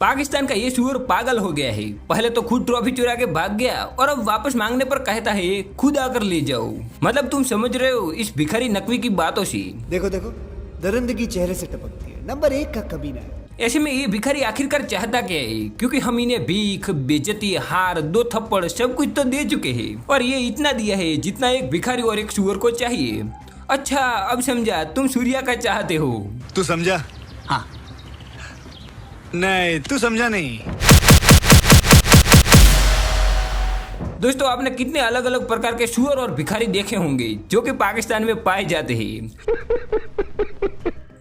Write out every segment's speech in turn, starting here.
पाकिस्तान का ये सूअर पागल हो गया है। पहले तो खुद ट्रॉफी चुरा के भाग गया और अब वापस मांगने पर कहता है खुद आकर ले जाओ। मतलब तुम समझ रहे हो इस भिखारी नकवी की बातों से। देखो देखो, दरिंदगी चेहरे से टपकती है। नंबर 1 का कमीना है। ऐसे में ये भिखारी आखिरकार चाहता क्या है, क्योंकि हम इन्हें भीख, बेइज्जती, हार, 2 थप्पड़ सब कुछ तो दे चुके हैं और ये इतना दिया है जितना एक भिखारी और एक सूअर को चाहिए। अच्छा अब समझा, तुम सूर्या का चाहते हो। तू समझा? हाँ। नहीं, तू समझा नहीं। दोस्तों आपने कितने अलग अलग प्रकार के सूअर और भिखारी देखे होंगे जो कि पाकिस्तान में पाए जाते हैं,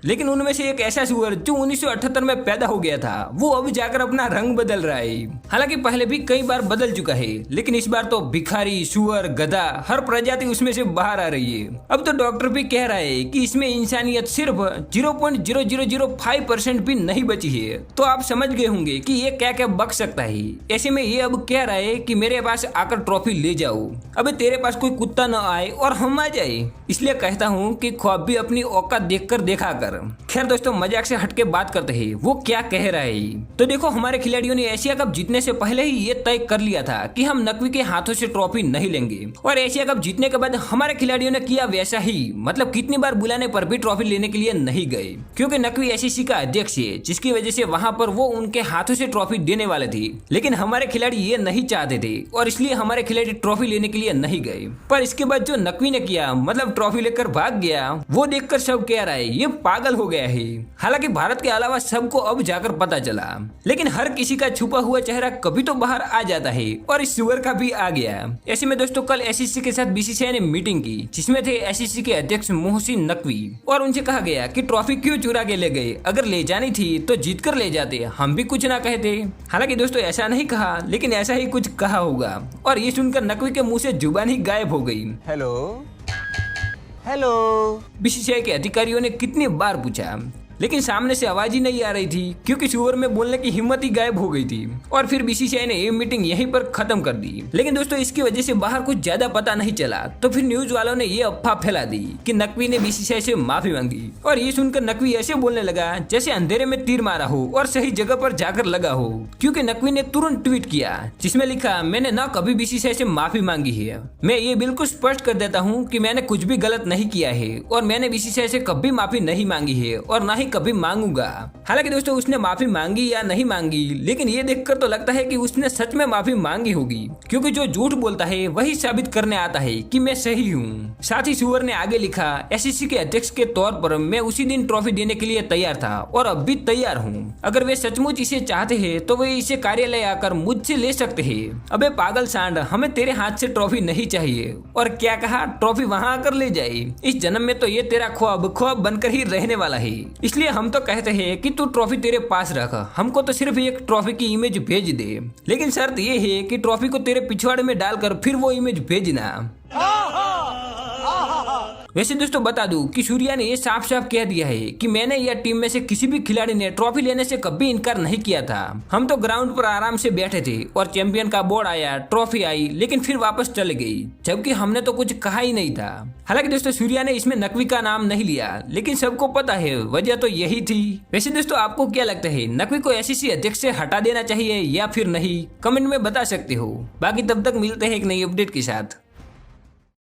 लेकिन उनमें से एक ऐसा सूअर जो 1978 में पैदा हो गया था, वो अब जाकर अपना रंग बदल रहा है। हालांकि पहले भी कई बार बदल चुका है, लेकिन इस बार तो भिखारी, सूअर, गधा हर प्रजाति उसमें से बाहर आ रही है। अब तो डॉक्टर भी कह रहा है कि इसमें इंसानियत सिर्फ 0.0005% भी नहीं बची है। तो आप समझ गए होंगे कि ये क्या क्या बक सकता है। ऐसे में ये अब कह रहा है कि मेरे पास आकर ट्रॉफी ले जाओ। अबे तेरे पास कोई कुत्ता न आए और हम आ जाए। इसलिए कहता हूँ कि ख्वाब भी अपनी औकात देखकर देखा कर। खैर दोस्तों, मजाक से हटके बात करते हैं, वो क्या कह रहा है। तो देखो, हमारे खिलाड़ियों ने एशिया कप जीतने से पहले ही ये तय कर लिया था कि हम नकवी के हाथों से ट्रॉफी नहीं लेंगे, और एशिया कप जीतने के बाद हमारे खिलाड़ियों ने किया वैसा ही। मतलब कितनी बार बुलाने पर भी ट्रॉफी लेने के लिए नहीं गए, क्योंकि नकवी एसीसी का अध्यक्ष है, जिसकी वजह से वहां पर वो उनके हाथों से ट्रॉफी देने वाले थे। लेकिन हमारे खिलाड़ी ये नहीं चाहते थे और इसलिए हमारे खिलाड़ी ट्रॉफी लेने के लिए नहीं गए। पर इसके बाद जो नकवी ने किया, मतलब ट्रॉफी लेकर भाग गया, वो देखकर सब कह रहा है ये पागल हो गया है। हालांकि भारत के अलावा सबको अब जाकर पता चला, लेकिन हर किसी का छुपा हुआ चेहरा कभी तो बाहर आ जाता है, और इस सुअर का भी आ गया। ऐसे में दोस्तों कल एसीसी के साथ बीसीसीआई ने मीटिंग की, जिसमें थे एसीसी के अध्यक्ष मोहसिन नकवी, और उनसे कहा गया कि ट्रॉफी क्यों चुरा के ले गए। अगर ले जानी थी तो जीत कर ले जाते, हम भी कुछ ना कहते। हालांकि दोस्तों ऐसा नहीं कहा, लेकिन ऐसा ही कुछ कहा होगा, और ये सुनकर नकवी के मुंह से जुबान ही गायब हो गई। Hello hello. बीसीसीआई के अधिकारियों ने कितनी बार पूछा, लेकिन सामने से आवाज ही नहीं आ रही थी, क्योंकि सुअर में बोलने की हिम्मत ही गायब हो गई थी। और फिर बीसीसीआई ने ये मीटिंग यहीं पर खत्म कर दी। लेकिन दोस्तों इसकी वजह से बाहर कुछ ज्यादा पता नहीं चला, तो फिर न्यूज वालों ने ये अफवाह फैला दी कि नकवी ने बीसीसीआई से माफी मांगी। और ये सुनकर नकवी ऐसे बोलने लगा जैसे अंधेरे में तीर मारा हो और सही जगह पर जाकर लगा हो, क्योंकि नकवी ने तुरंत ट्वीट किया जिसमें लिखा, मैंने न कभी बीसीसीआई से माफी मांगी है। मैं ये बिल्कुल स्पष्ट कर देता हूँ कि मैंने कुछ भी गलत नहीं किया है, और मैंने बीसीसीआई से कभी माफी नहीं मांगी है और न ही कभी मांगूंगा। हालांकि दोस्तों उसने माफी मांगी या नहीं मांगी, लेकिन ये देखकर तो लगता है कि उसने सच में माफी मांगी होगी, क्योंकि जो झूठ बोलता है वही साबित करने आता है कि मैं सही हूँ। साथ ही सुअर ने आगे लिखा, एसीसी के अध्यक्ष के तौर पर मैं उसी दिन ट्रॉफी देने के लिए तैयार था और अब भी तैयार हूँ। अगर वे सचमुच इसे चाहते हैं तो वे इसे कार्यालय आकर मुझसे ले सकते हैं। अबे पागल सांड, हमें तेरे हाथ से ट्रॉफी नहीं चाहिए। और क्या कहा, ट्रॉफी वहाँ आकर ले जाए। इस जन्म में तो ये तेरा ख्वाब बनकर ही रहने वाला है। इसलिए हम तो कहते हैं कि तू ट्रॉफी तेरे पास रख, हमको तो सिर्फ एक ट्रॉफी की इमेज भेज दे, लेकिन शर्त ये है कि ट्रॉफी को तेरे पिछवाड़े में डालकर फिर वो इमेज भेजना। वैसे दोस्तों बता दूं कि सूर्या ने ये साफ साफ कह दिया है कि मैंने या टीम में से किसी भी खिलाड़ी ने ट्रॉफी लेने से कभी इनकार नहीं किया था। हम तो ग्राउंड पर आराम से बैठे थे और चैंपियन का बोर्ड आया, ट्रॉफी आई, लेकिन फिर वापस चले गई, जबकि हमने तो कुछ कहा ही नहीं था। हालांकि दोस्तों सूर्या ने इसमें नकवी का नाम नहीं लिया, लेकिन सबको पता है वजह तो यही थी। वैसे दोस्तों आपको क्या लगता है, नकवी को एसीसी अध्यक्ष से हटा देना चाहिए या फिर नहीं? कमेंट में बता सकते हो। बाकी तब तक मिलते हैं एक नई अपडेट के साथ।